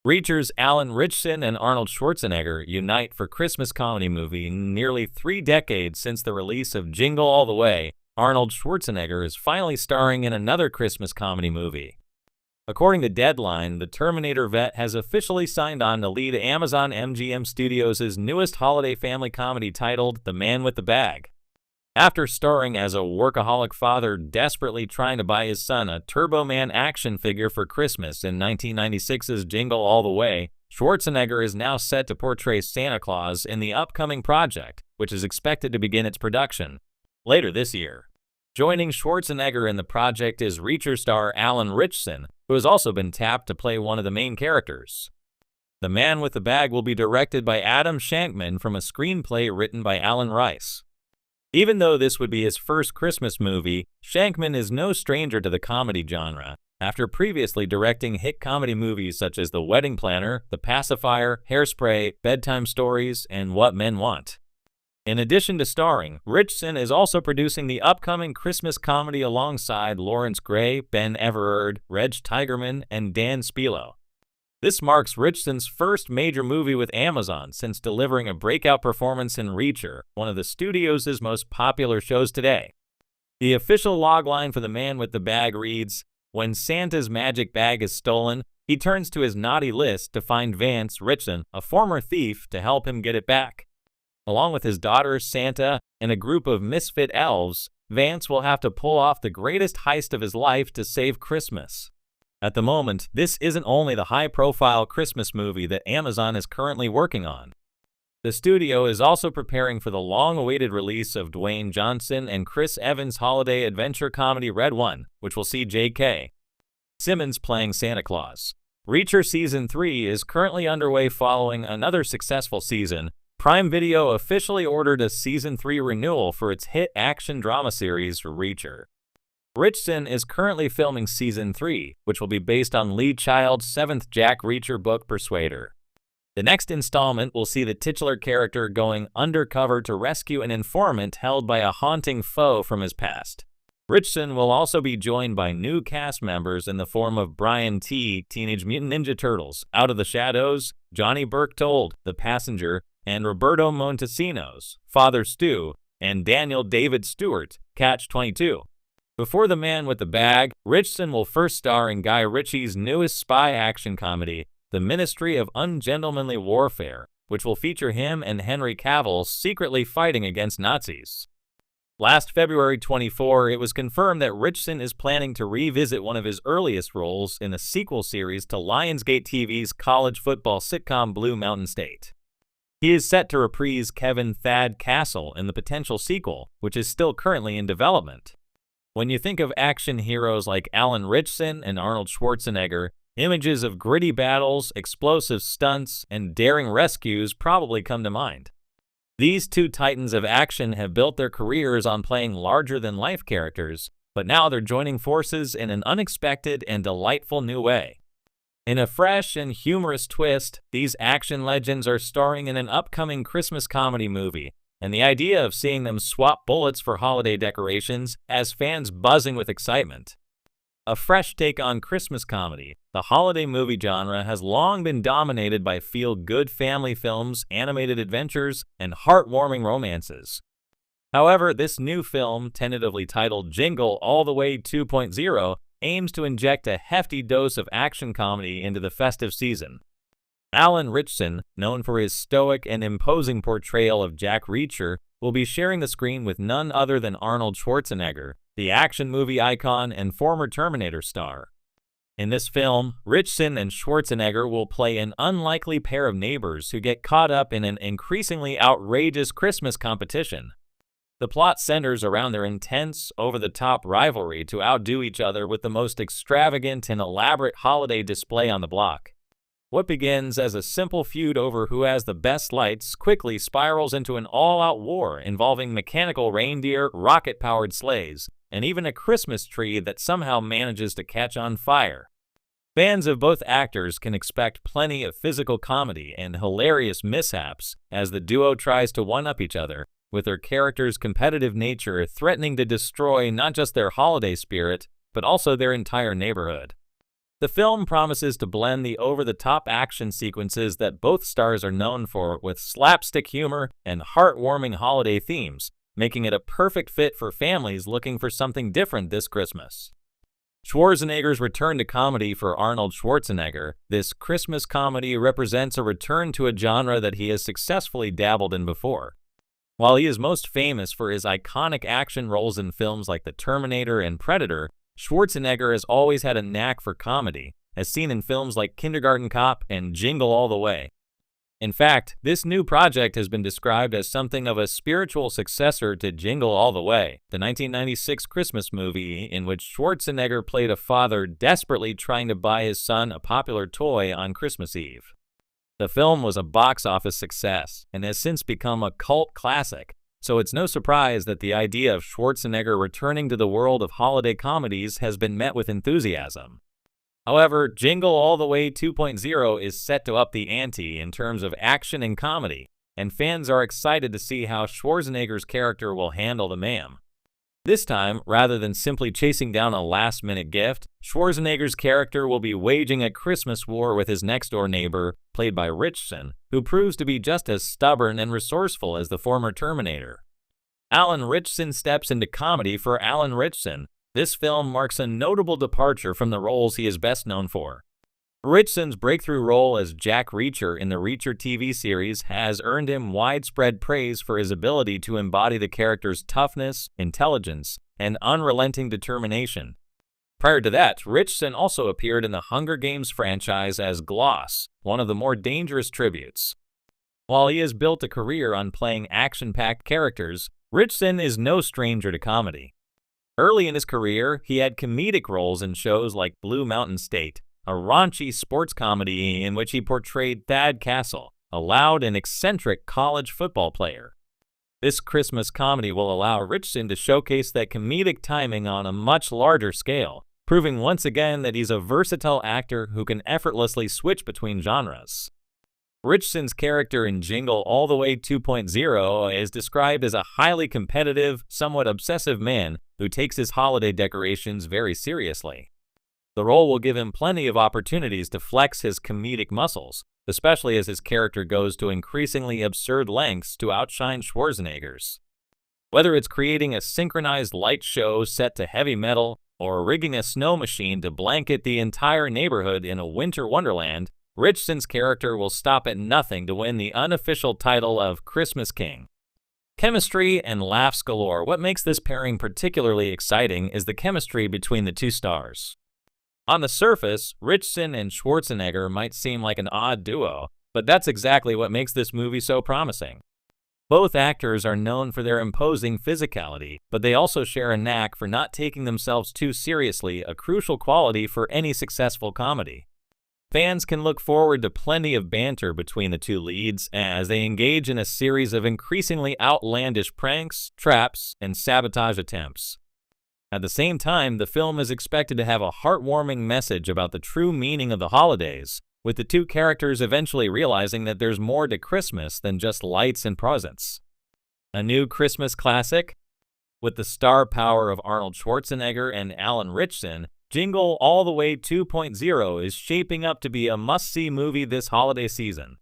Reachers Alan Ritchson and Arnold Schwarzenegger unite for Christmas comedy movie. Nearly 3 decades since the release of Jingle All the Way, Arnold Schwarzenegger is finally starring in another Christmas comedy movie. According to Deadline, the Terminator vet has officially signed on to lead Amazon MGM Studios' newest holiday family comedy titled The Man with the Bag. After starring as a workaholic father desperately trying to buy his son a Turbo Man action figure for Christmas in 1996's Jingle All the Way, Schwarzenegger is now set to portray Santa Claus in the upcoming project, which is expected to begin its production later this year. Joining Schwarzenegger in the project is Reacher star Alan Ritchson, who has also been tapped to play one of the main characters. The Man with the Bag will be directed by Adam Shankman from a screenplay written by Alan Rice. Even though this would be his first Christmas movie, Shankman is no stranger to the comedy genre, after previously directing hit comedy movies such as The Wedding Planner, The Pacifier, Hairspray, Bedtime Stories, and What Men Want. In addition to starring, Ritchson is also producing the upcoming Christmas comedy alongside Lawrence Gray, Ben Everard, Reg Tigerman, and Dan Spilo. This marks Ritchson's first major movie with Amazon since delivering a breakout performance in Reacher, one of the studio's most popular shows today. The official logline for The Man with the Bag reads, "When Santa's magic bag is stolen, he turns to his naughty list to find Vance Ritchson, a former thief, to help him get it back. Along with his daughter, Santa, and a group of misfit elves, Vance will have to pull off the greatest heist of his life to save Christmas." At the moment, this isn't only the high-profile Christmas movie that Amazon is currently working on. The studio is also preparing for the long-awaited release of Dwayne Johnson and Chris Evans' holiday adventure comedy Red One, which will see J.K. Simmons playing Santa Claus. Reacher Season 3 is currently underway following another successful season. Prime Video officially ordered a Season 3 renewal for its hit action drama series Reacher. Ritchson is currently filming Season 3, which will be based on Lee Child's 7th Jack Reacher book Persuader. The next installment will see the titular character going undercover to rescue an informant held by a haunting foe from his past. Ritchson will also be joined by new cast members in the form of Brian T. Teenage Mutant Ninja Turtles, Out of the Shadows, Johnny Berchtold, The Passenger, and Roberto Montesinos, Father Stu, and Daniel David Stewart, Catch-22. Before The Man with the Bag, Ritchson will first star in Guy Ritchie's newest spy action comedy, The Ministry of Ungentlemanly Warfare, which will feature him and Henry Cavill secretly fighting against Nazis. Last February 24, it was confirmed that Ritchson is planning to revisit one of his earliest roles in the sequel series to Lionsgate TV's college football sitcom Blue Mountain State. He is set to reprise Kevin "Thad" Castle in the potential sequel, which is still currently in development. When you think of action heroes like Alan Ritchson and Arnold Schwarzenegger, images of gritty battles, explosive stunts, and daring rescues probably come to mind. These two titans of action have built their careers on playing larger-than-life characters, but now they're joining forces in an unexpected and delightful new way. In a fresh and humorous twist, these action legends are starring in an upcoming Christmas comedy movie, and the idea of seeing them swap bullets for holiday decorations has fans buzzing with excitement. A fresh take on Christmas comedy, the holiday movie genre has long been dominated by feel-good family films, animated adventures, and heartwarming romances. However, this new film, tentatively titled Jingle All the Way 2.0, aims to inject a hefty dose of action comedy into the festive season. Alan Ritchson, known for his stoic and imposing portrayal of Jack Reacher, will be sharing the screen with none other than Arnold Schwarzenegger, the action movie icon and former Terminator star. In this film, Ritchson and Schwarzenegger will play an unlikely pair of neighbors who get caught up in an increasingly outrageous Christmas competition. The plot centers around their intense, over-the-top rivalry to outdo each other with the most extravagant and elaborate holiday display on the block. What begins as a simple feud over who has the best lights quickly spirals into an all-out war involving mechanical reindeer, rocket-powered sleighs, and even a Christmas tree that somehow manages to catch on fire. Fans of both actors can expect plenty of physical comedy and hilarious mishaps as the duo tries to one-up each other, with their characters' competitive nature threatening to destroy not just their holiday spirit, but also their entire neighborhood. The film promises to blend the over-the-top action sequences that both stars are known for with slapstick humor and heartwarming holiday themes, making it a perfect fit for families looking for something different this Christmas. Schwarzenegger's return to comedy for Arnold Schwarzenegger, this Christmas comedy represents a return to a genre that he has successfully dabbled in before. While he is most famous for his iconic action roles in films like The Terminator and Predator, Schwarzenegger has always had a knack for comedy, as seen in films like Kindergarten Cop and Jingle All the Way. In fact, this new project has been described as something of a spiritual successor to Jingle All the Way, the 1996 Christmas movie in which Schwarzenegger played a father desperately trying to buy his son a popular toy on Christmas Eve. The film was a box office success and has since become a cult classic, so it's no surprise that the idea of Schwarzenegger returning to the world of holiday comedies has been met with enthusiasm. However, Jingle All the Way 2.0 is set to up the ante in terms of action and comedy, and fans are excited to see how Schwarzenegger's character will handle the mayhem. This time, rather than simply chasing down a last-minute gift, Schwarzenegger's character will be waging a Christmas war with his next-door neighbor, played by Ritchson, who proves to be just as stubborn and resourceful as the former Terminator. Alan Ritchson steps into comedy for Alan Ritchson. This film marks a notable departure from the roles he is best known for. Ritchson's breakthrough role as Jack Reacher in the Reacher TV series has earned him widespread praise for his ability to embody the character's toughness, intelligence, and unrelenting determination. Prior to that, Ritchson also appeared in the Hunger Games franchise as Gloss, one of the more dangerous tributes. While he has built a career on playing action-packed characters, Ritchson is no stranger to comedy. Early in his career, he had comedic roles in shows like Blue Mountain State, a raunchy sports comedy in which he portrayed Thad Castle, a loud and eccentric college football player. This Christmas comedy will allow Ritchson to showcase that comedic timing on a much larger scale, proving once again that he's a versatile actor who can effortlessly switch between genres. Ritchson's character in Jingle All the Way 2.0 is described as a highly competitive, somewhat obsessive man who takes his holiday decorations very seriously. The role will give him plenty of opportunities to flex his comedic muscles, especially as his character goes to increasingly absurd lengths to outshine Schwarzenegger's. Whether it's creating a synchronized light show set to heavy metal or rigging a snow machine to blanket the entire neighborhood in a winter wonderland, Ritchson's character will stop at nothing to win the unofficial title of Christmas King. Chemistry and laughs galore. What makes this pairing particularly exciting is the chemistry between the two stars. On the surface, Ritchson and Schwarzenegger might seem like an odd duo, but that's exactly what makes this movie so promising. Both actors are known for their imposing physicality, but they also share a knack for not taking themselves too seriously, a crucial quality for any successful comedy. Fans can look forward to plenty of banter between the two leads as they engage in a series of increasingly outlandish pranks, traps, and sabotage attempts. At the same time, the film is expected to have a heartwarming message about the true meaning of the holidays, with the two characters eventually realizing that there's more to Christmas than just lights and presents. A new Christmas classic? With the star power of Arnold Schwarzenegger and Alan Ritchson, Jingle All the Way 2.0 is shaping up to be a must-see movie this holiday season.